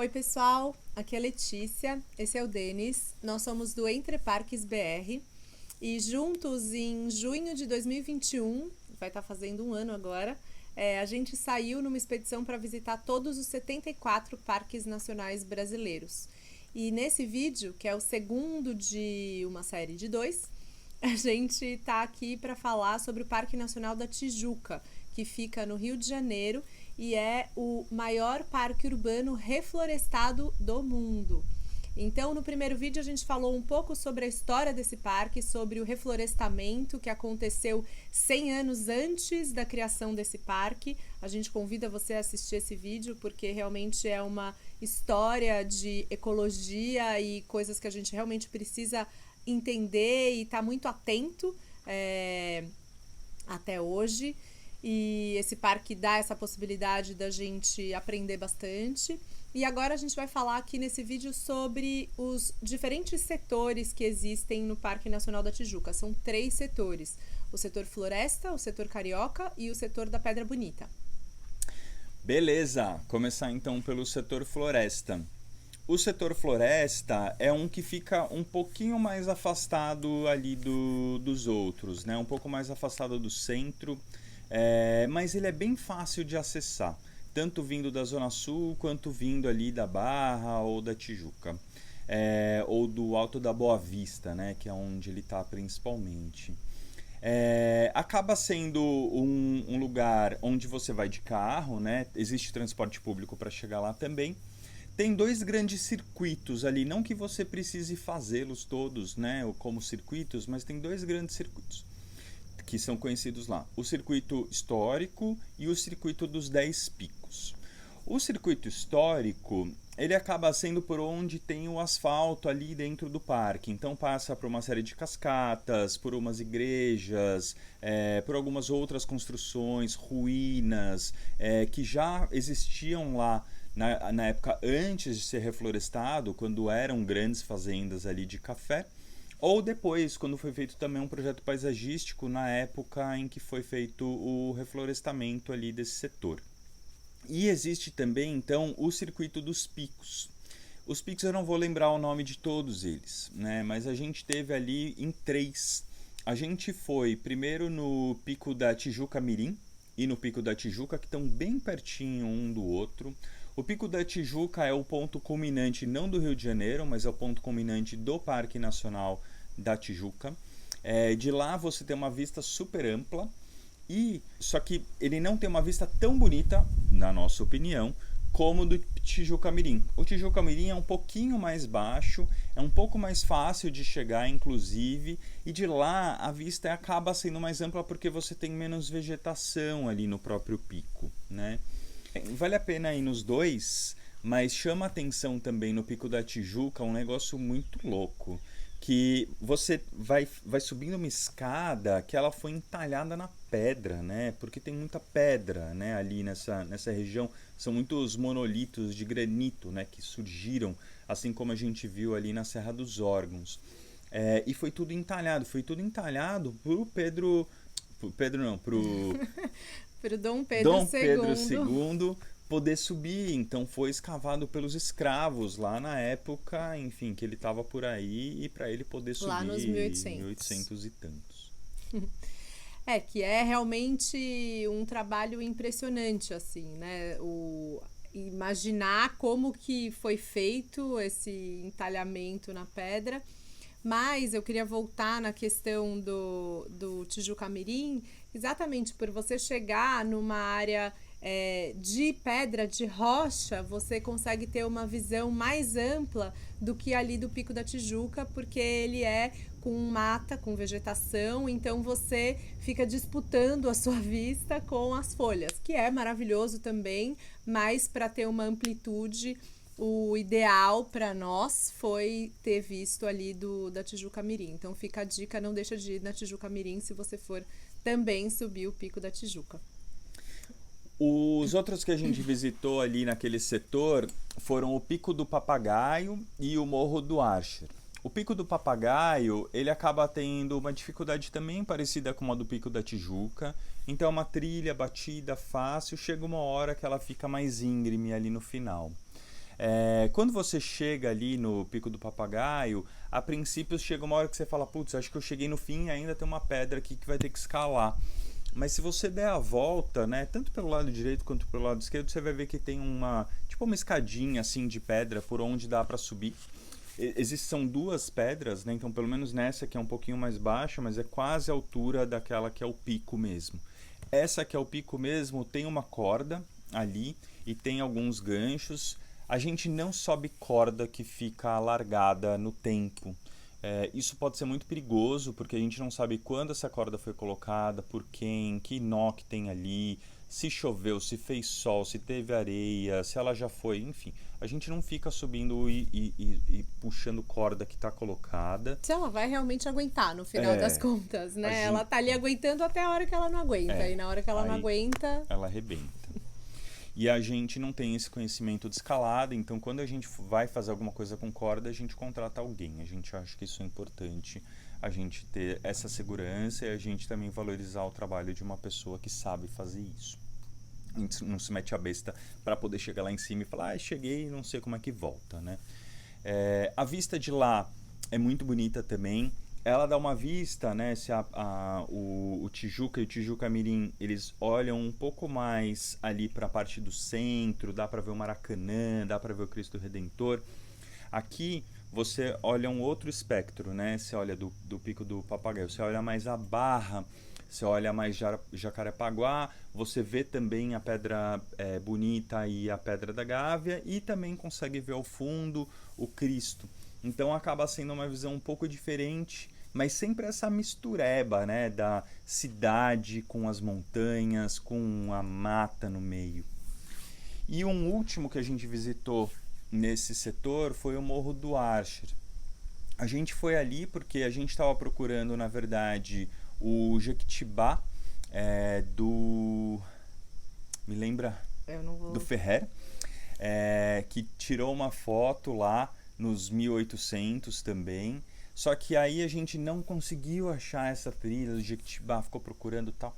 Oi, pessoal, aqui é a Letícia, esse é o Denis, nós somos do Entre Parques BR e juntos em junho de 2021, vai estar fazendo um ano agora, a gente saiu numa expedição para visitar todos os 74 parques nacionais brasileiros. E nesse vídeo, que é o segundo de uma série de dois, a gente está aqui para falar sobre o Parque Nacional da Tijuca, que fica no Rio de Janeiro e é o maior parque urbano reflorestado do mundo. Então, no primeiro vídeo a gente falou um pouco sobre a história desse parque, sobre o reflorestamento que aconteceu 100 anos antes da criação desse parque. A gente convida você a assistir esse vídeo porque realmente é uma história de ecologia e coisas que a gente realmente precisa entender e estar muito atento até hoje. E esse parque dá essa possibilidade da gente aprender bastante. E agora a gente vai falar aqui nesse vídeo sobre os diferentes setores que existem no Parque Nacional da Tijuca. São 3 setores: o setor floresta, o setor carioca e o setor da Pedra Bonita. Beleza, começar então pelo setor floresta. O setor floresta é um que fica um pouquinho mais afastado ali dos outros, né? Um pouco mais afastado do centro, mas ele é bem fácil de acessar, tanto vindo da Zona Sul quanto vindo ali da Barra ou da Tijuca, ou do Alto da Boa Vista, né? Que é onde ele está principalmente. Acaba sendo um lugar onde você vai de carro, né? Existe transporte público para chegar lá também. Tem 2 grandes circuitos ali, não que você precise fazê-los todos, né, como circuitos, mas tem 2 grandes circuitos que são conhecidos lá: o circuito histórico e o circuito dos 10 picos. O circuito histórico, ele acaba sendo por onde tem o asfalto ali dentro do parque, então passa por uma série de cascatas, por umas igrejas, por algumas outras construções, ruínas, que já existiam lá na época antes de ser reflorestado, quando eram grandes fazendas ali de café, ou depois, quando foi feito também um projeto paisagístico, na época em que foi feito o reflorestamento ali desse setor. E existe também, então, o circuito dos picos. Os picos eu não vou lembrar o nome de todos eles, né? Mas a gente teve ali em 3. A gente foi primeiro no pico da Tijuca Mirim e no pico da Tijuca, que estão bem pertinho um do outro. O Pico da Tijuca é o ponto culminante não do Rio de Janeiro, mas é o ponto culminante do Parque Nacional da Tijuca. De lá você tem uma vista super ampla, só que ele não tem uma vista tão bonita, na nossa opinião, como do Tijuca Mirim. O Tijuca Mirim é um pouquinho mais baixo, é um pouco mais fácil de chegar, inclusive, e de lá a vista acaba sendo mais ampla porque você tem menos vegetação ali no próprio pico, né? Vale a pena ir nos 2, mas chama atenção também no Pico da Tijuca um negócio muito louco, que você vai subindo uma escada que ela foi entalhada na pedra, né? Porque tem muita pedra, né? Ali nessa região são muitos monolitos de granito, né? Que surgiram, assim como a gente viu ali na Serra dos Órgãos. E foi tudo entalhado pro Para o Dom Pedro Dom Pedro II, II poder subir. Então foi escavado pelos escravos lá na época, enfim, que ele estava por aí, e para ele poder lá nos subir em 1800. 1800 e tantos. Que é realmente um trabalho impressionante, assim, né? Imaginar como que foi feito esse entalhamento na pedra. Mas eu queria voltar na questão do Tijuca Mirim, exatamente por você chegar numa área de pedra, de rocha, você consegue ter uma visão mais ampla do que ali do Pico da Tijuca, porque ele é com mata, com vegetação, então você fica disputando a sua vista com as folhas, que é maravilhoso também, mas para ter uma amplitude, o ideal para nós foi ter visto ali da Tijuca Mirim. Então fica a dica, não deixa de ir na Tijuca Mirim se você for também subir o Pico da Tijuca. Os outros que a gente visitou ali naquele setor foram o Pico do Papagaio e o Morro do Archer. O Pico do Papagaio, ele acaba tendo uma dificuldade também parecida com a do Pico da Tijuca. Então é uma trilha batida, fácil, chega uma hora que ela fica mais íngreme ali no final. Quando você chega ali no Pico do Papagaio, a princípio chega uma hora que você fala, putz, acho que eu cheguei no fim e ainda tem uma pedra aqui que vai ter que escalar. Mas se você der a volta, né, tanto pelo lado direito quanto pelo lado esquerdo, você vai ver que tem uma escadinha assim de pedra por onde dá para subir. São duas pedras, né? Então pelo menos nessa que é um pouquinho mais baixa, mas é quase a altura daquela que é o pico mesmo. Essa que é o pico mesmo tem uma corda ali e tem alguns ganchos. A gente não sobe corda que fica largada no tempo. Isso pode ser muito perigoso, porque a gente não sabe quando essa corda foi colocada, por quem, que nó que tem ali, se choveu, se fez sol, se teve areia, se ela já foi, enfim. A gente não fica subindo e puxando corda que está colocada. Se ela vai realmente aguentar, no final das contas, né? Ela tá ali aguentando até a hora que ela não aguenta. E na hora que ela não aguenta... ela arrebenta. E a gente não tem esse conhecimento de escalada, então quando a gente vai fazer alguma coisa com corda, a gente contrata alguém. A gente acha que isso é importante, a gente ter essa segurança e a gente também valorizar o trabalho de uma pessoa que sabe fazer isso. A gente não se mete a besta para poder chegar lá em cima e falar, cheguei e não sei como é que volta, né? A vista de lá é muito bonita também. Ela dá uma vista, né? Se o Tijuca e o Tijuca Mirim, eles olham um pouco mais ali para a parte do centro, dá para ver o Maracanã, dá para ver o Cristo Redentor. Aqui você olha um outro espectro, né? Você olha do Pico do Papagaio, você olha mais a Barra, você olha mais Jacarepaguá, você vê também a Pedra Bonita e a Pedra da Gávea e também consegue ver ao fundo o Cristo. Então acaba sendo uma visão um pouco diferente, mas sempre essa mistureba, né, da cidade com as montanhas, com a mata no meio. E um último que a gente visitou nesse setor foi o Morro do Archer. A gente foi ali porque a gente estava procurando, na verdade, o Jequitibá me lembra? Do Ferrer, que tirou uma foto lá nos 1800 também, só que aí a gente não conseguiu achar essa trilha do Jequitibá, ficou procurando e tal.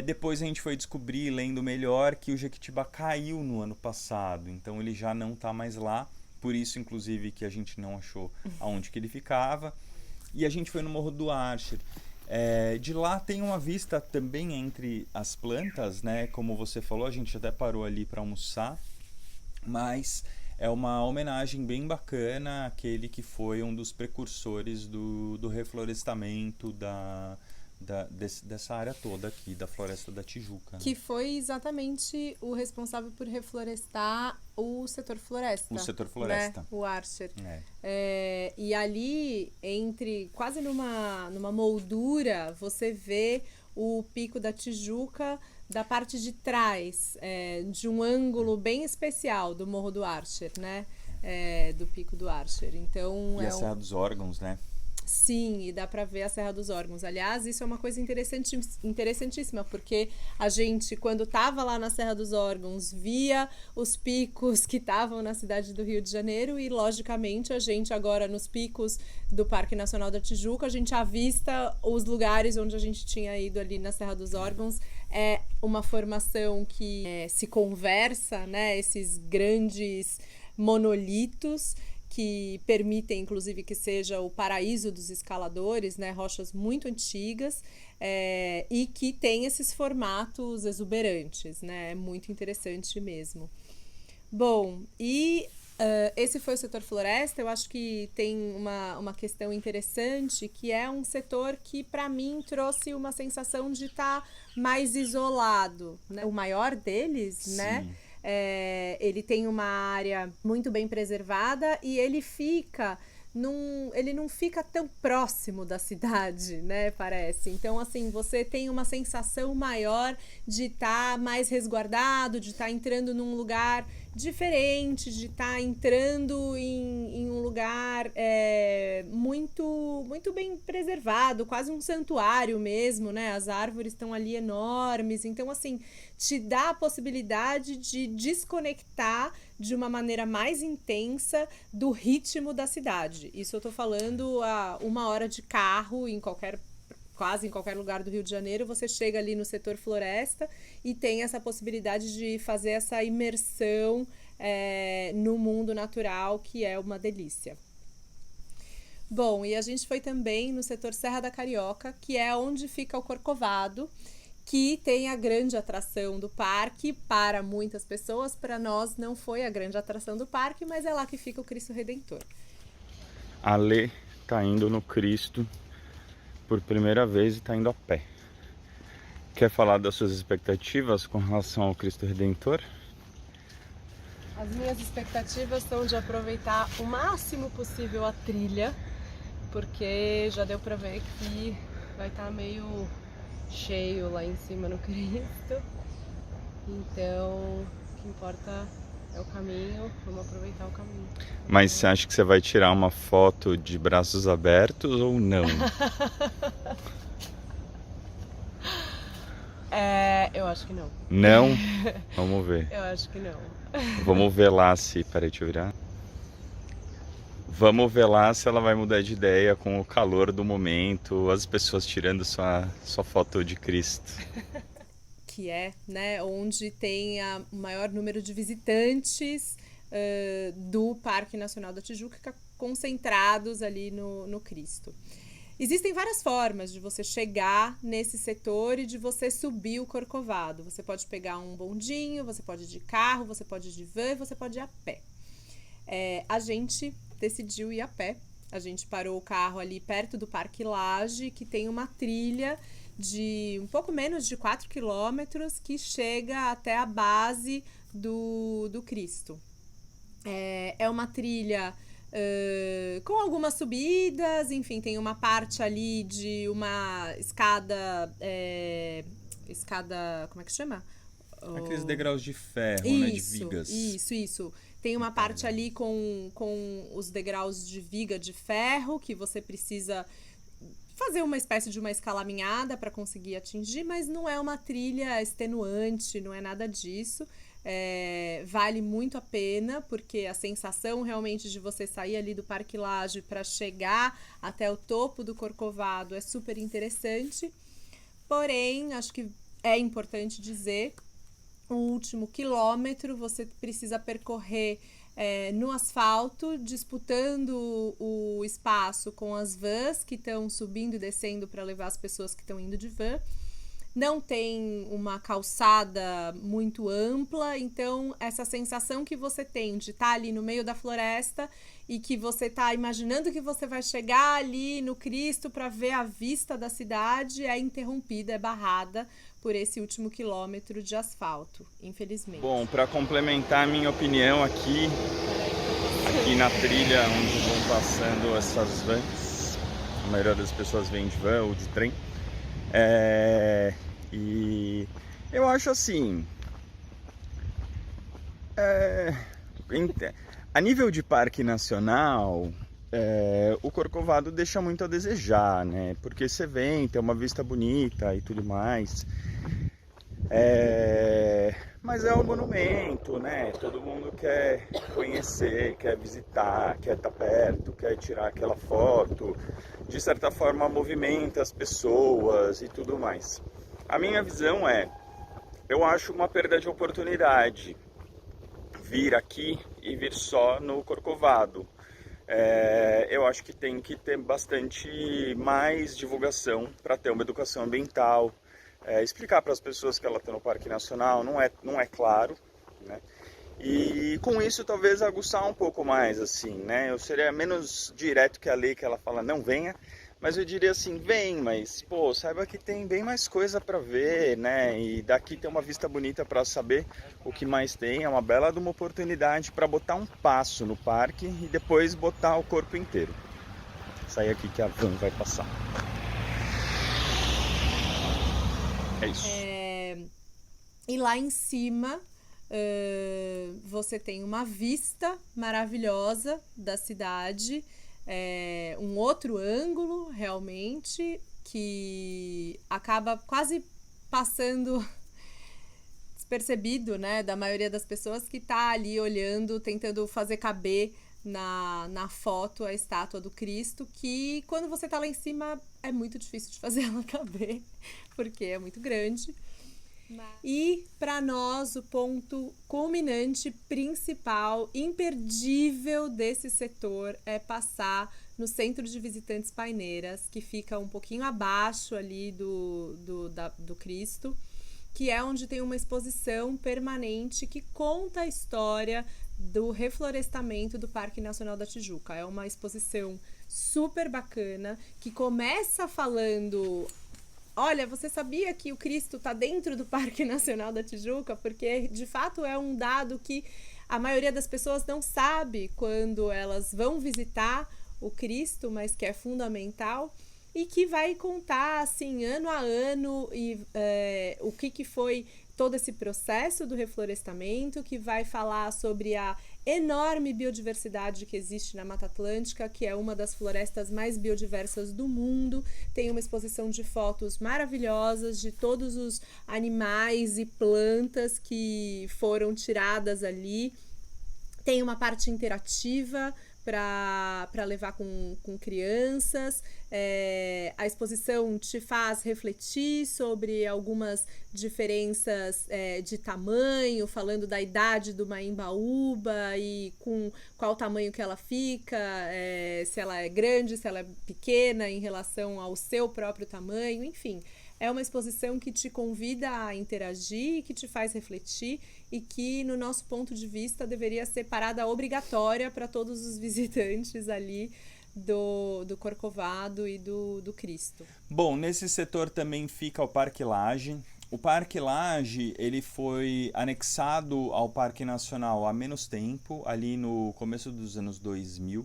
Depois a gente foi descobrir, lendo melhor, que o Jequitibá caiu no ano passado, então ele já não está mais lá, por isso inclusive que a gente não achou aonde que ele ficava, e a gente foi no Morro do Archer. De lá tem uma vista também entre as plantas, né? Como você falou, a gente até parou ali para almoçar, mas é uma homenagem bem bacana àquele que foi um dos precursores do reflorestamento dessa área toda aqui, da Floresta da Tijuca. Que foi exatamente o responsável por reflorestar o setor floresta. O setor floresta. Né? O Archer. E ali, quase numa moldura, você vê o Pico da Tijuca da parte de trás, de um ângulo bem especial do Morro do Archer, né? Do Pico do Archer. Então, e a Serra dos Órgãos, né? Sim, e dá para ver a Serra dos Órgãos. Aliás, isso é uma coisa interessantíssima, porque a gente, quando estava lá na Serra dos Órgãos, via os picos que estavam na cidade do Rio de Janeiro e, logicamente, a gente agora nos picos do Parque Nacional da Tijuca, a gente avista os lugares onde a gente tinha ido ali na Serra dos Órgãos. É uma formação que se conversa, né? Esses grandes monolitos que permitem, inclusive, que seja o paraíso dos escaladores, né? Rochas muito antigas e que tem esses formatos exuberantes, né? É muito interessante mesmo. Bom, e esse foi o setor floresta. Eu acho que tem uma questão interessante, que é um setor que, para mim, trouxe uma sensação de estar mais isolado, né? O maior deles, Sim. Né? Ele tem uma área muito bem preservada e ele não fica tão próximo da cidade, né, parece. Então, assim, você tem uma sensação maior de estar mais resguardado, de estar entrando num lugar diferente, de estar entrando em um lugar muito, muito bem preservado, quase um santuário mesmo, né? As árvores estão ali enormes. Então, assim, te dá a possibilidade de desconectar de uma maneira mais intensa do ritmo da cidade. Isso eu tô falando a 1 hora de carro quase em qualquer lugar do Rio de Janeiro. Você chega ali no setor floresta e tem essa possibilidade de fazer essa imersão no mundo natural, que é uma delícia. Bom, e a gente foi também no setor Serra da Carioca, que é onde fica o Corcovado, que tem a grande atração do parque para muitas pessoas. Para nós não foi a grande atração do parque, mas é lá que fica o Cristo Redentor. A Lê tá indo no Cristo por primeira vez e tá indo a pé. Quer falar das suas expectativas com relação ao Cristo Redentor? As minhas expectativas são de aproveitar o máximo possível a trilha, porque já deu pra ver que vai estar meio cheio lá em cima no Cristo. Então, o que importa é o caminho, vamos aproveitar o caminho. Mas você acha que você vai tirar uma foto de braços abertos ou não? Eu acho que não. Não? Vamos ver. Eu acho que não. Vamos ver lá se... Peraí, deixa eu virar. Vamos ver lá se ela vai mudar de ideia com o calor do momento, as pessoas tirando sua foto de Cristo. Que é, né, onde tem o maior número de visitantes do Parque Nacional da Tijuca concentrados ali no Cristo. Existem várias formas de você chegar nesse setor e de você subir o Corcovado. Você pode pegar um bondinho, você pode ir de carro, você pode ir de van e você pode ir a pé. A gente decidiu ir a pé. A gente parou o carro ali perto do Parque Lage, que tem uma trilha de um pouco menos de 4 quilômetros que chega até a base do Cristo. É uma trilha com algumas subidas, enfim, tem uma parte ali de uma escada, como é que chama? Aqueles degraus de ferro, né, de vigas. Isso. Tem uma parte ali com os degraus de viga de ferro que você precisa fazer uma espécie de uma escalaminhada para conseguir atingir, mas não é uma trilha extenuante, não é nada disso. Vale muito a pena, porque a sensação realmente de você sair ali do Parque Lage para chegar até o topo do Corcovado é super interessante. Porém, acho que é importante dizer, o último quilômetro você precisa percorrer no asfalto, disputando o espaço com as vans que estão subindo e descendo para levar as pessoas que estão indo de van. Não tem uma calçada muito ampla, então essa sensação que você tem de estar ali no meio da floresta e que você está imaginando que você vai chegar ali no Cristo para ver a vista da cidade é interrompida, é barrada por esse último quilômetro de asfalto, infelizmente. Bom, para complementar a minha opinião aqui na trilha onde vão passando essas vans, a maioria das pessoas vem de van ou de trem, e eu acho assim, a nível de parque nacional, o Corcovado deixa muito a desejar, né? Porque você vem, tem uma vista bonita e tudo mais. Mas é um monumento, né? Todo mundo quer conhecer, quer visitar, quer estar perto, quer tirar aquela foto. De certa forma, movimenta as pessoas e tudo mais. A minha visão eu acho uma perda de oportunidade vir aqui e vir só no Corcovado. Eu acho que tem que ter bastante mais divulgação para ter uma educação ambiental. Explicar para as pessoas que ela está no Parque Nacional não é claro, né? E com isso talvez aguçar um pouco mais, assim, né? Eu seria menos direto que a lei que ela fala não venha, mas eu diria assim, vem, mas pô, saiba que tem bem mais coisa para ver, né? E daqui tem uma vista bonita para saber o que mais tem. É uma bela de uma oportunidade para botar um passo no parque e depois botar o corpo inteiro. Sai aqui que a van vai passar. É isso. E lá em cima você tem uma vista maravilhosa da cidade, um outro ângulo realmente que acaba quase passando despercebido, né, da maioria das pessoas que tá ali olhando, tentando fazer caber na foto a estátua do Cristo, que quando você tá lá em cima é muito difícil de fazer ela caber, porque é muito grande. E para nós o ponto culminante, principal, imperdível desse setor é passar no Centro de Visitantes Paineiras, que fica um pouquinho abaixo ali do Cristo, que é onde tem uma exposição permanente que conta a história do reflorestamento do Parque Nacional da Tijuca. É uma exposição super bacana, que começa falando: olha, você sabia que o Cristo está dentro do Parque Nacional da Tijuca? Porque, de fato, é um dado que a maioria das pessoas não sabe quando elas vão visitar o Cristo, mas que é fundamental, e que vai contar, assim, ano a ano, o que foi todo esse processo do reflorestamento, que vai falar sobre a enorme biodiversidade que existe na Mata Atlântica, que é uma das florestas mais biodiversas do mundo. Tem uma exposição de fotos maravilhosas de todos os animais e plantas que foram tiradas ali. Tem uma parte interativa para levar com crianças. A exposição te faz refletir sobre algumas diferenças de tamanho, falando da idade do maimbaúba e com qual tamanho que ela fica, se ela é grande, se ela é pequena em relação ao seu próprio tamanho, enfim. É uma exposição que te convida a interagir, que te faz refletir e que, no nosso ponto de vista, deveria ser parada obrigatória para todos os visitantes ali do Corcovado e do Cristo. Bom, nesse setor também fica o Parque Lage. O Parque Lage, ele foi anexado ao Parque Nacional há menos tempo, ali no começo dos anos 2000.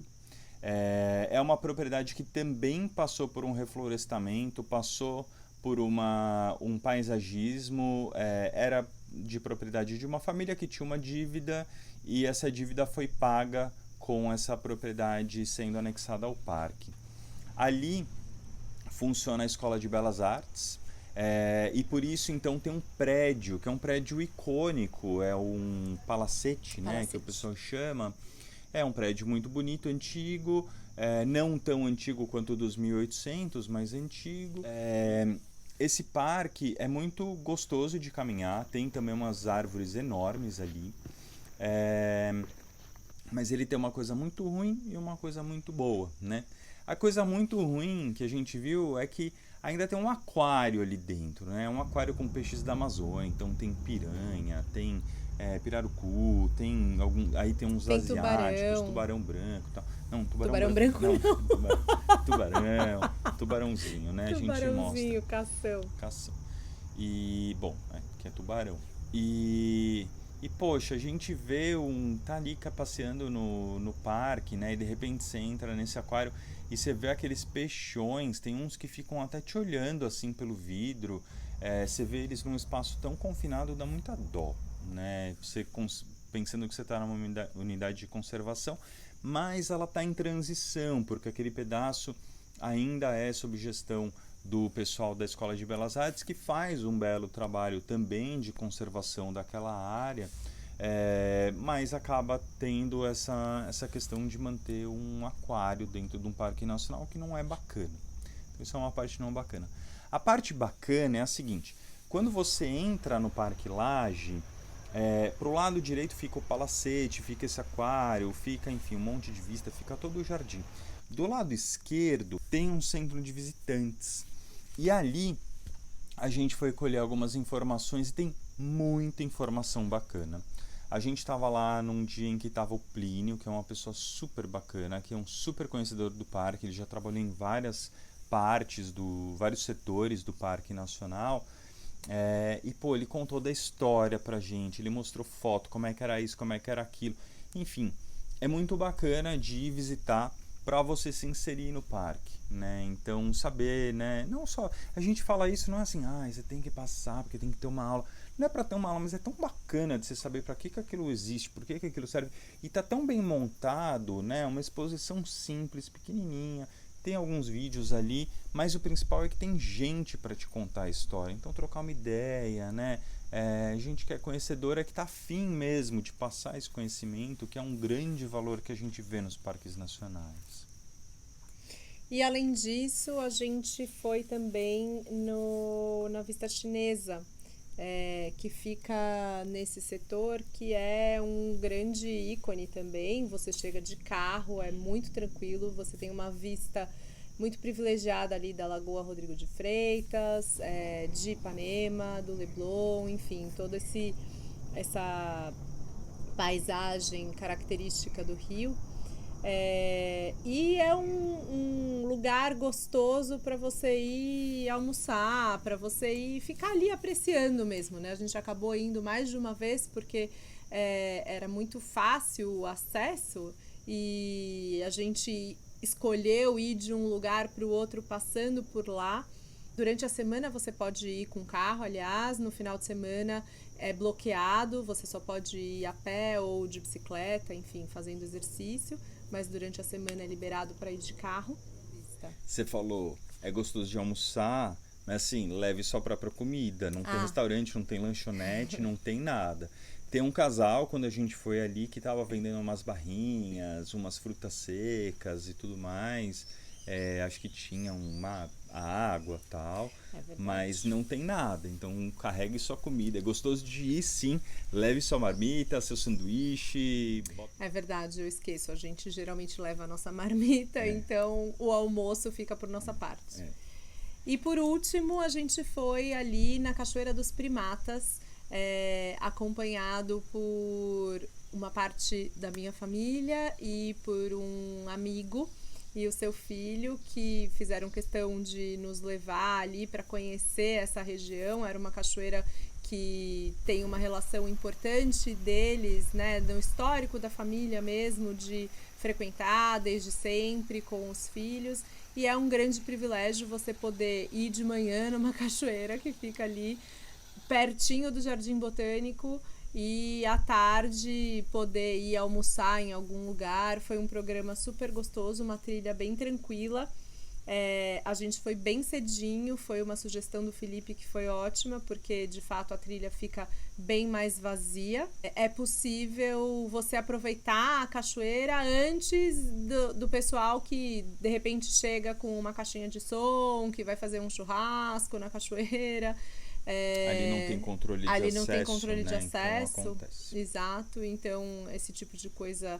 É uma propriedade que também passou por um reflorestamento, passou por um paisagismo, era de propriedade de uma família que tinha uma dívida e essa dívida foi paga com essa propriedade sendo anexada ao parque. Ali funciona a Escola de Belas Artes, e por isso então tem um prédio, que é um prédio icônico, é um palacete, né, que o pessoal chama. É um prédio muito bonito, antigo, não tão antigo quanto o dos 1800, mas antigo. Esse parque é muito gostoso de caminhar, tem também umas árvores enormes ali, mas ele tem uma coisa muito ruim e uma coisa muito boa, né? A coisa muito ruim que a gente viu é que ainda tem um aquário ali dentro, né? Um aquário com peixes da Amazônia, então tem piranha, tem pirarucu, aí tem uns tem asiáticos, tubarão branco e tal. Não, tubarão branco não. Tubarãozinho, né? A gente Tubarãozinho, mostra. Cação. E, bom, que é tubarão. E poxa, a gente vê tá ali passeando no parque, né? E de repente você entra nesse aquário e você vê aqueles peixões, tem uns que ficam até te olhando assim pelo vidro. Você vê eles num espaço tão confinado, dá muita dó, né? Você pensando que você está numa unidade de conservação, mas ela está em transição, porque aquele pedaço ainda é sob gestão do pessoal da Escola de Belas Artes, que faz um belo trabalho também de conservação daquela área, mas acaba tendo essa questão de manter um aquário dentro de um parque nacional que não é bacana. Então, isso é uma parte não bacana. A parte bacana é a seguinte: quando você entra no Parque Lage, pro lado direito fica o palacete, fica esse aquário, fica, enfim, um monte de vista, fica todo o jardim. Do lado esquerdo tem um centro de visitantes. E ali a gente foi colher algumas informações e tem muita informação bacana. A gente estava lá num dia em que estava o Plínio, que é uma pessoa super bacana, que é um super conhecedor do parque, ele já trabalhou em várias partes, vários setores do Parque Nacional. E pô, ele contou da história pra gente, ele mostrou foto, como é que era isso, como é que era aquilo. Enfim, é muito bacana de visitar para você se inserir no parque, né? Então saber, né? Não só a gente fala isso, não é assim, você tem que passar porque tem que ter uma aula. Não é para ter uma aula, mas é tão bacana de você saber para que aquilo existe, por que aquilo serve. E tá tão bem montado, né? Uma exposição simples, pequenininha. Tem alguns vídeos ali, mas o principal é que tem gente para te contar a história. Então trocar uma ideia, né? Gente que é conhecedora, que tá afim mesmo de passar esse conhecimento, que é um grande valor que a gente vê nos parques nacionais. E além disso, a gente foi também na Vista Chinesa, que fica nesse setor, que é um grande ícone também. Você chega de carro, é muito tranquilo, você tem uma vista muito privilegiada ali da Lagoa Rodrigo de Freitas, de Ipanema, do Leblon, enfim, toda essa paisagem característica do Rio. E é um lugar gostoso para você ir almoçar, para você ir ficar ali apreciando mesmo, né? A gente acabou indo mais de uma vez porque era muito fácil o acesso e a gente escolheu ir de um lugar para o outro passando por lá. Durante a semana você pode ir com carro, aliás, no final de semana é bloqueado, você só pode ir a pé ou de bicicleta, enfim, fazendo exercício, mas durante a semana é liberado para ir de carro. Você falou, é gostoso de almoçar, mas assim, leve só para comida, não tem restaurante, não tem lanchonete, não tem nada. Tem um casal, quando a gente foi ali, que tava vendendo umas barrinhas, umas frutas secas e tudo mais. Acho que tinha uma água e tal, mas não tem nada. Então carregue sua comida. É gostoso de ir, sim. Leve sua marmita, seu sanduíche. É verdade, eu esqueço. A gente geralmente leva a nossa marmita, então o almoço fica por nossa parte. E por último, a gente foi ali na Cachoeira dos Primatas, acompanhado por uma parte da minha família e por um amigo e o seu filho, que fizeram questão de nos levar ali para conhecer essa região. Era uma cachoeira que tem uma relação importante deles, né, no histórico da família mesmo, de frequentar desde sempre com os filhos. E é um grande privilégio você poder ir de manhã numa cachoeira que fica ali pertinho do Jardim Botânico e à tarde poder ir almoçar em algum lugar. Foi um programa super gostoso, uma trilha bem tranquila. A gente foi bem cedinho, foi uma sugestão do Felipe que foi ótima, porque de fato a trilha fica bem mais vazia. É possível você aproveitar a cachoeira antes do pessoal que de repente chega com uma caixinha de som, que vai fazer um churrasco na cachoeira. Ali não tem controle de acesso. Ali não tem controle de acesso. Então acontece. Exato, então esse tipo de coisa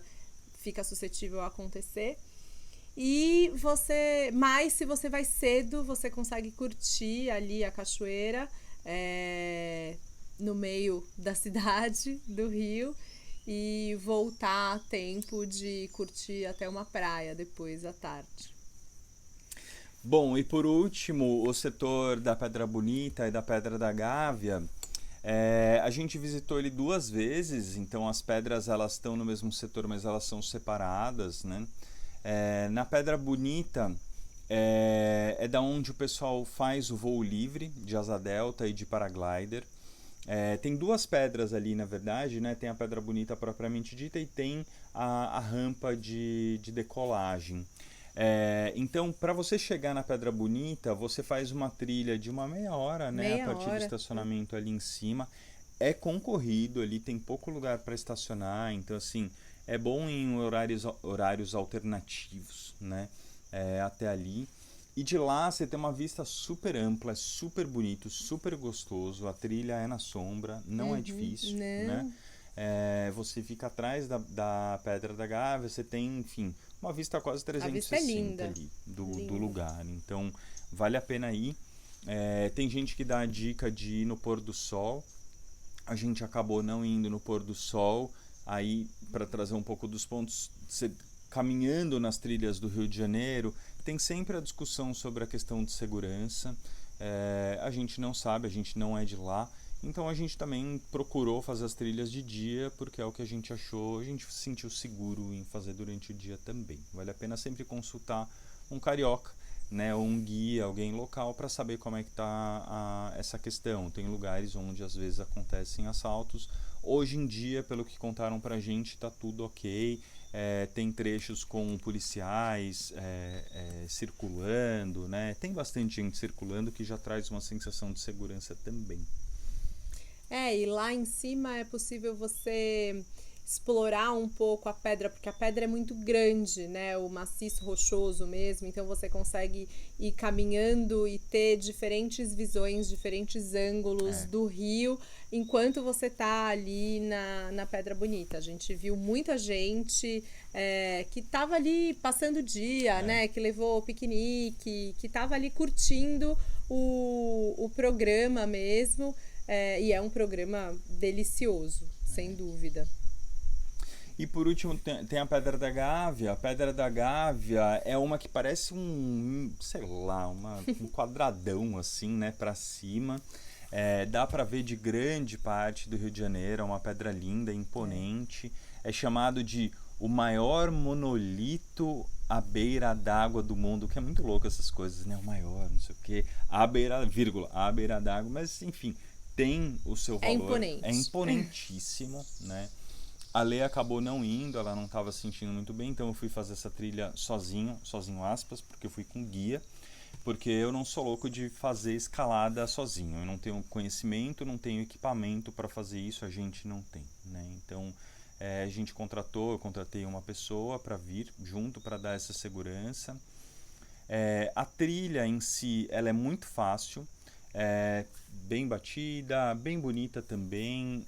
fica suscetível a acontecer. E mas se você vai cedo, você consegue curtir ali a cachoeira no meio da cidade do Rio e voltar a tempo de curtir até uma praia depois à tarde. Bom, e por último, o setor da Pedra Bonita e da Pedra da Gávea, a gente visitou ele 2 vezes, então as pedras elas estão no mesmo setor, mas elas são separadas, né? Na Pedra Bonita é da onde o pessoal faz o voo livre de asa delta e de paraglider. Tem 2 pedras ali, na verdade, né? Tem a Pedra Bonita propriamente dita e tem a rampa de decolagem. Então, para você chegar na Pedra Bonita, você faz uma trilha de uma meia hora, né? A partir do estacionamento ali em cima. É concorrido ali, tem pouco lugar para estacionar, então assim, é bom em horários alternativos, né? Até ali. E de lá você tem uma vista super ampla, é super bonito, super gostoso. A trilha é na sombra, não é difícil, né? Você fica atrás da Pedra da Gávea, você tem, enfim, uma vista quase 360 ali do lugar. Então, vale a pena ir. Tem gente que dá a dica de ir no pôr do sol. A gente acabou não indo no pôr do sol. Aí, para trazer um pouco dos pontos, caminhando nas trilhas do Rio de Janeiro, tem sempre a discussão sobre a questão de segurança. A gente não sabe, a gente não é de lá. Então a gente também procurou fazer as trilhas de dia, porque é o que a gente achou, a gente se sentiu seguro em fazer durante o dia também. Vale a pena sempre consultar um carioca, né, ou um guia, alguém local, para saber como é que está essa questão. Tem lugares onde às vezes acontecem assaltos. Hoje em dia, pelo que contaram pra gente, está tudo ok. Tem trechos com policiais circulando, né? Tem bastante gente circulando, que já traz uma sensação de segurança também. E lá em cima é possível você explorar um pouco a pedra, porque a pedra é muito grande, né? O maciço rochoso mesmo, então você consegue ir caminhando e ter diferentes visões, diferentes ângulos do rio, enquanto você tá ali na Pedra Bonita. A gente viu muita gente que tava ali passando o dia, né? Que levou piquenique, que tava ali curtindo o programa mesmo. E é um programa delicioso, sem dúvida. E por último tem a Pedra da Gávea. A Pedra da Gávea é uma que parece sei lá, um quadradão assim, né, para cima. Dá para ver de grande parte do Rio de Janeiro, é uma pedra linda, imponente. É chamado de o maior monolito à beira d'água do mundo, que é muito louco essas coisas, né? O maior, não sei o quê, à beira, vírgula, à beira d'água, mas enfim, tem o seu valor. Imponente. É imponentíssimo, né? A Lê acabou não indo, ela não estava se sentindo muito bem, então eu fui fazer essa trilha sozinho aspas, porque eu fui com guia, porque eu não sou louco de fazer escalada sozinho. Eu não tenho conhecimento, não tenho equipamento para fazer isso, a gente não tem, né? Então eu contratei uma pessoa para vir junto para dar essa segurança. A trilha em si, ela é muito fácil, bem batida, bem bonita também,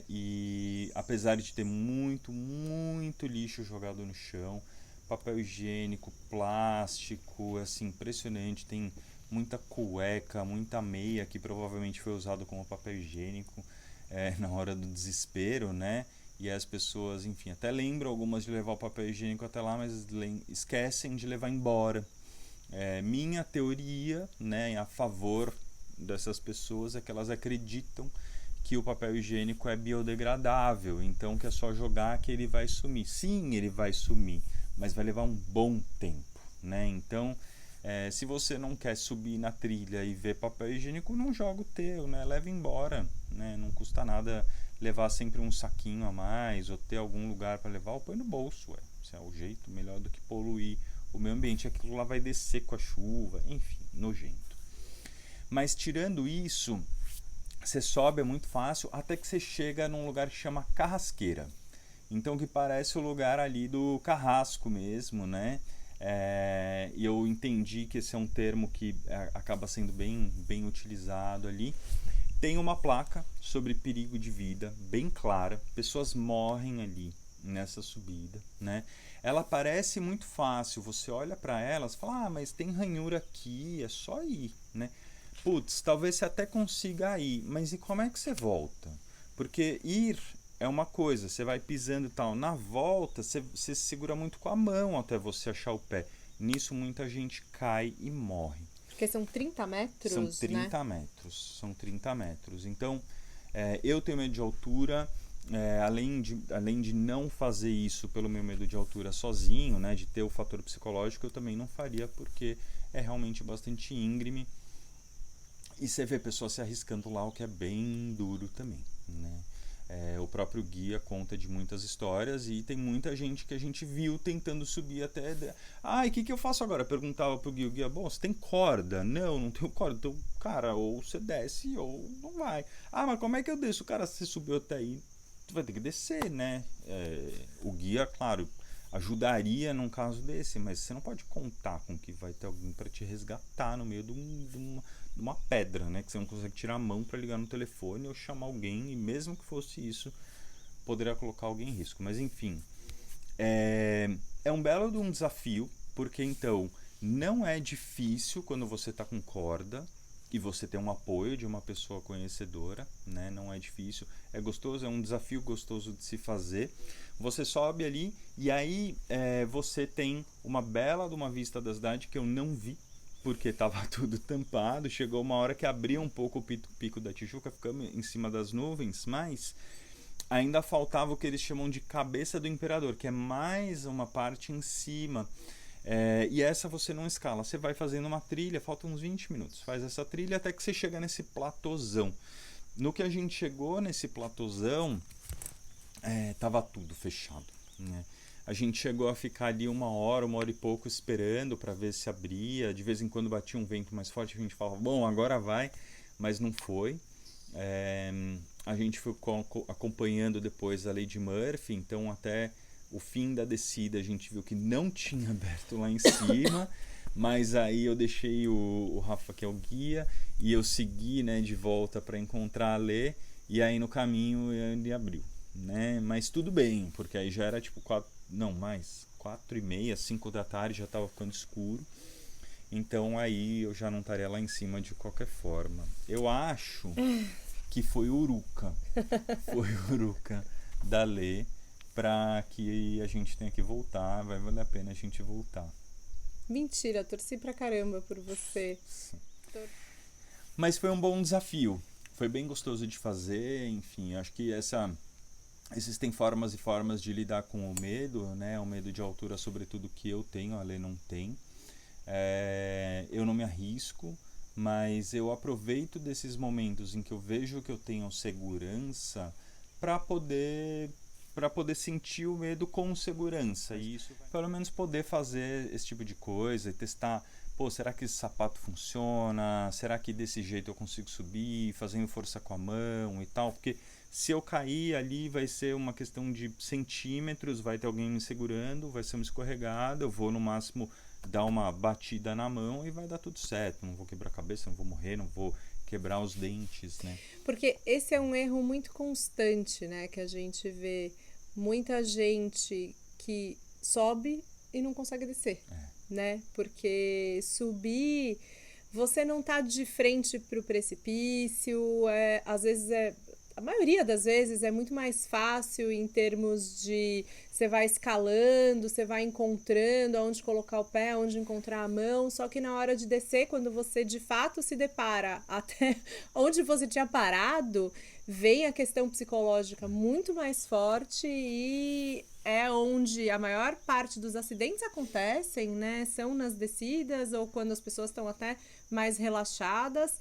e apesar de ter muito, muito lixo jogado no chão, papel higiênico, plástico, assim, impressionante, tem muita cueca, muita meia que provavelmente foi usado como papel higiênico na hora do desespero, né? E as pessoas, enfim, até lembram algumas de levar o papel higiênico até lá, mas esquecem de levar embora. Minha teoria, né, a favor dessas pessoas é que elas acreditam que o papel higiênico é biodegradável, então que é só jogar que ele vai sumir. Sim, ele vai sumir, mas vai levar um bom tempo, né? Então, se você não quer subir na trilha e ver papel higiênico, não joga o teu, né? Leva embora, né? Não custa nada levar sempre um saquinho a mais ou ter algum lugar para levar, ou põe no bolso, Isso é o jeito melhor do que poluir o meio ambiente. Aquilo lá vai descer com a chuva, enfim, nojento. Mas tirando isso, você sobe, é muito fácil, até que você chega num lugar que chama Carrasqueira. Então, que parece o lugar ali do carrasco mesmo, né? E eu entendi que esse é um termo que acaba sendo bem utilizado ali. Tem uma placa sobre perigo de vida, bem clara. Pessoas morrem ali nessa subida, né? Ela parece muito fácil. Você olha para elas e fala, mas tem ranhura aqui, é só ir, né? Putz, talvez você até consiga ir, mas e como é que você volta? Porque ir é uma coisa, você vai pisando e tal. Na volta, você se segura muito com a mão até você achar o pé. Nisso, muita gente cai e morre. Porque são 30 metros, São 30 né? metros. São 30 metros. Então, eu tenho medo de altura. Além de não fazer isso pelo meu medo de altura sozinho, né, de ter o fator psicológico, eu também não faria porque é realmente bastante íngreme. E você vê pessoas se arriscando lá, o que é bem duro também, né? O próprio guia conta de muitas histórias e tem muita gente que a gente viu tentando subir até... e o que eu faço agora? Eu perguntava pro guia, o guia, bom, você tem corda? Não tenho corda. Então, cara, ou você desce ou não vai. Mas como é que eu desço? Cara, se você subiu até aí, tu vai ter que descer, né? O guia, claro, ajudaria num caso desse, mas você não pode contar com que vai ter alguém para te resgatar no meio de uma pedra, né? Que você não consegue tirar a mão para ligar no telefone ou chamar alguém, e mesmo que fosse isso, poderia colocar alguém em risco. Mas enfim, é um belo de um desafio, porque então não é difícil quando você está com corda e você tem um apoio de uma pessoa conhecedora, né? Não é difícil, é gostoso, é um desafio gostoso de se fazer. Você sobe ali e aí você tem uma bela de uma vista da cidade que eu não vi, porque estava tudo tampado. Chegou uma hora que abriu um pouco o pico da Tijuca, ficamos em cima das nuvens, mas ainda faltava o que eles chamam de cabeça do imperador, que é mais uma parte em cima. E essa você não escala, você vai fazendo uma trilha, faltam uns 20 minutos, faz essa trilha até que você chega nesse platôzão. No que a gente chegou nesse platôzão, tava tudo fechado, né? A gente chegou a ficar ali uma hora e pouco esperando para ver se abria. De vez em quando batia um vento mais forte, a gente falava, bom, agora vai, mas não foi. a gente foi acompanhando depois a Lady Murphy, então até o fim da descida a gente viu que não tinha aberto lá em cima, mas aí eu deixei o Rafa, que é o guia, e eu segui, né, de volta para encontrar a Lê, e aí no caminho ele abriu, né? Mas tudo bem, porque aí já era tipo 4h30, 5 da tarde, já estava ficando escuro. Então aí eu já não estaria lá em cima de qualquer forma. Eu acho que foi o Uruca. Foi o Uruca da Lê para que a gente tenha que voltar. Vai valer a pena a gente voltar. Mentira, torci pra caramba por você. Mas foi um bom desafio. Foi bem gostoso de fazer. Enfim, acho que existem formas e formas de lidar com o medo, né? O medo de altura, sobretudo, que eu tenho, a Lê não tem. Eu não me arrisco, mas eu aproveito desses momentos em que eu vejo que eu tenho segurança para poder sentir o medo com segurança, e isso pelo menos poder fazer esse tipo de coisa e testar, será que esse sapato funciona, será que desse jeito eu consigo subir, fazendo força com a mão e tal, porque se eu cair ali vai ser uma questão de centímetros, vai ter alguém me segurando, vai ser uma escorregada, eu vou no máximo dar uma batida na mão e vai dar tudo certo. Não vou quebrar a cabeça, não vou morrer, não vou quebrar os dentes, né? Porque esse é um erro muito constante, né? Que a gente vê muita gente que sobe e não consegue descer, né? Porque subir, você não tá de frente pro precipício, às vezes a maioria das vezes é muito mais fácil em termos de você vai escalando, você vai encontrando aonde colocar o pé, onde encontrar a mão, só que na hora de descer, quando você de fato se depara até onde você tinha parado, vem a questão psicológica muito mais forte e é onde a maior parte dos acidentes acontecem, né? São nas descidas ou quando as pessoas estão até mais relaxadas.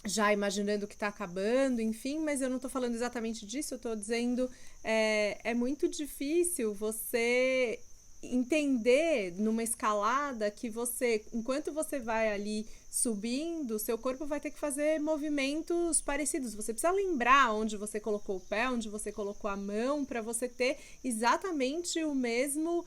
Já imaginando que está acabando, enfim, mas eu não estou falando exatamente disso, eu estou dizendo é muito difícil você entender numa escalada que você, enquanto você vai ali subindo, seu corpo vai ter que fazer movimentos parecidos. Você precisa lembrar onde você colocou o pé, onde você colocou a mão, para você ter exatamente o mesmo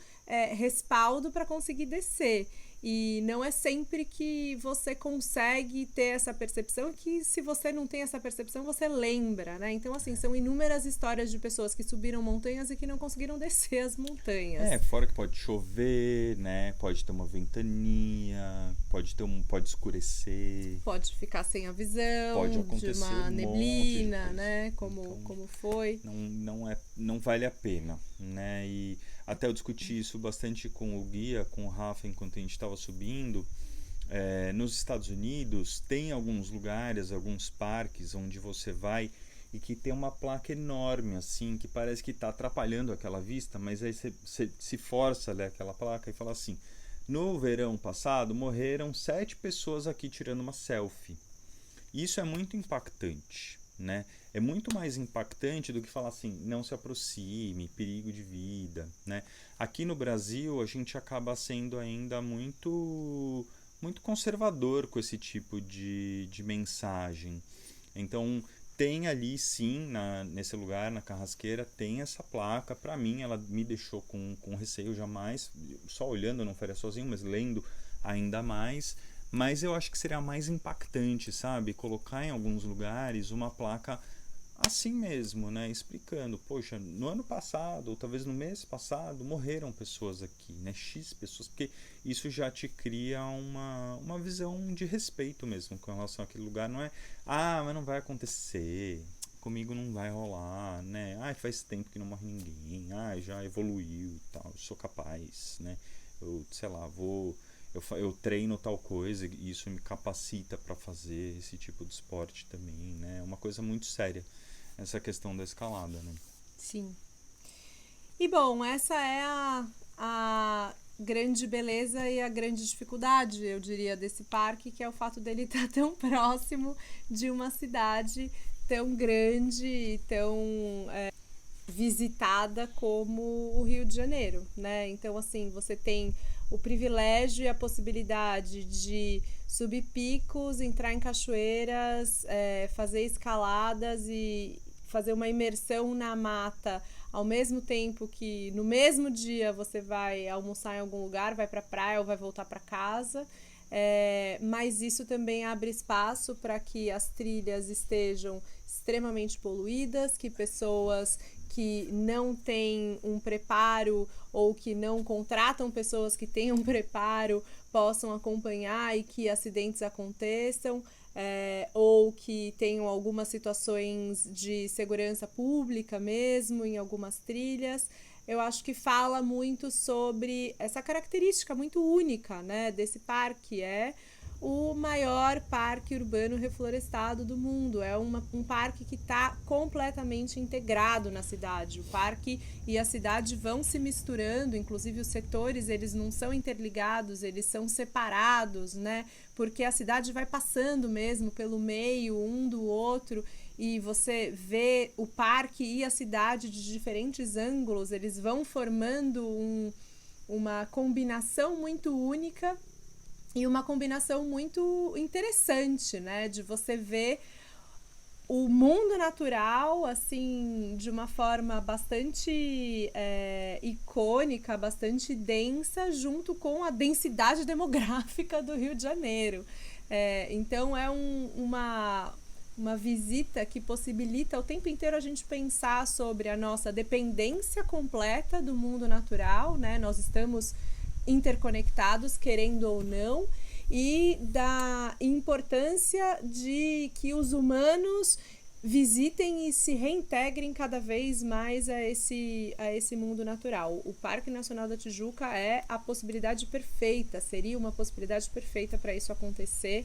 respaldo para conseguir descer. E não é sempre que você consegue ter essa percepção, que se você não tem essa percepção, você lembra, né? Então, assim, são inúmeras histórias de pessoas que subiram montanhas e que não conseguiram descer as montanhas. Fora que pode chover, né? Pode ter uma ventania, pode escurecer. Pode ficar sem a visão, pode acontecer de uma neblina, de né? Como foi. Não vale a pena, né? E até eu discuti isso bastante com o guia, com o Rafa, enquanto a gente estava subindo. Nos Estados Unidos tem alguns lugares, alguns parques onde você vai e que tem uma placa enorme, assim, que parece que está atrapalhando aquela vista, mas aí você se força a ler aquela placa e fala assim: no verão passado morreram 7 pessoas aqui tirando uma selfie. Isso é muito impactante, né? É muito mais impactante do que falar assim, não se aproxime, perigo de vida, né? Aqui no Brasil a gente acaba sendo ainda muito conservador com esse tipo de mensagem. Então tem ali sim, nesse lugar, na Carrasqueira, tem essa placa. Para mim ela me deixou com receio, jamais, só olhando eu não faria sozinho, mas lendo ainda mais. Mas eu acho que seria mais impactante, sabe? Colocar em alguns lugares uma placa assim mesmo, né? Explicando, poxa, no ano passado, ou talvez no mês passado, morreram pessoas aqui, né? X pessoas, porque isso já te cria uma visão de respeito mesmo com relação àquele lugar. Não é, mas não vai acontecer, comigo não vai rolar, né? Faz tempo que não morre ninguém, já evoluiu e tal, eu sou capaz, né? Eu, sei lá, eu treino tal coisa e isso me capacita para fazer esse tipo de esporte também, né? É uma coisa muito séria, essa questão da escalada, né? Sim. E bom, essa é a grande beleza e a grande dificuldade, eu diria, desse parque, que é o fato dele estar tão próximo de uma cidade tão grande, tão visitada como o Rio de Janeiro, né? Então, assim, você tem o privilégio e a possibilidade de subir picos, entrar em cachoeiras, fazer escaladas e fazer uma imersão na mata, ao mesmo tempo que no mesmo dia você vai almoçar em algum lugar, vai para a praia ou vai voltar para casa. Mas isso também abre espaço para que as trilhas estejam extremamente poluídas, que pessoas que não têm um preparo ou que não contratam pessoas que tenham preparo possam acompanhar e que acidentes aconteçam, ou que tenham algumas situações de segurança pública mesmo em algumas trilhas. Eu acho que fala muito sobre essa característica muito única, né, desse parque. É o maior parque urbano reflorestado do mundo. É um parque que está completamente integrado na cidade. O parque e a cidade vão se misturando, inclusive os setores, eles não são interligados, eles são separados, né? Porque a cidade vai passando mesmo pelo meio um do outro, e você vê o parque e a cidade de diferentes ângulos, eles vão formando uma combinação muito única e uma combinação muito interessante, né? De você ver o mundo natural, assim, de uma forma bastante icônica, bastante densa, junto com a densidade demográfica do Rio de Janeiro. Então, é uma visita que possibilita o tempo inteiro a gente pensar sobre a nossa dependência completa do mundo natural, né? Nós estamos interconectados, querendo ou não, e da importância de que os humanos visitem e se reintegrem cada vez mais a esse mundo natural. O Parque Nacional da Tijuca é a possibilidade perfeita, seria uma possibilidade perfeita para isso acontecer.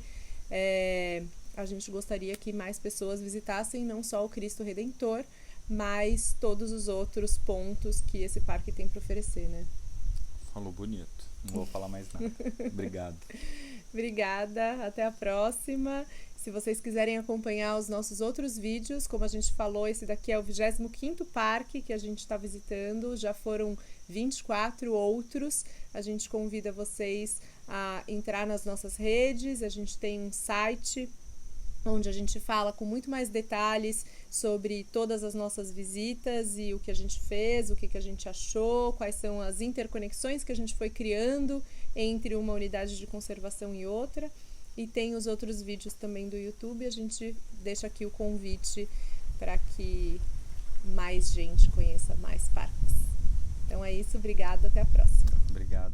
A gente gostaria que mais pessoas visitassem não só o Cristo Redentor, mas todos os outros pontos que esse parque tem para oferecer, né? Falou bonito. Não vou falar mais nada. Obrigado. Obrigada. Até a próxima. Se vocês quiserem acompanhar os nossos outros vídeos, como a gente falou, esse daqui é o 25º parque que a gente está visitando. Já foram 24 outros. A gente convida vocês a entrar nas nossas redes. A gente tem um site onde a gente fala com muito mais detalhes sobre todas as nossas visitas e o que a gente fez, o que a gente achou, quais são as interconexões que a gente foi criando entre uma unidade de conservação e outra. E tem os outros vídeos também do YouTube. A gente deixa aqui o convite para que mais gente conheça mais parques. Então é isso, obrigada, até a próxima. Obrigado.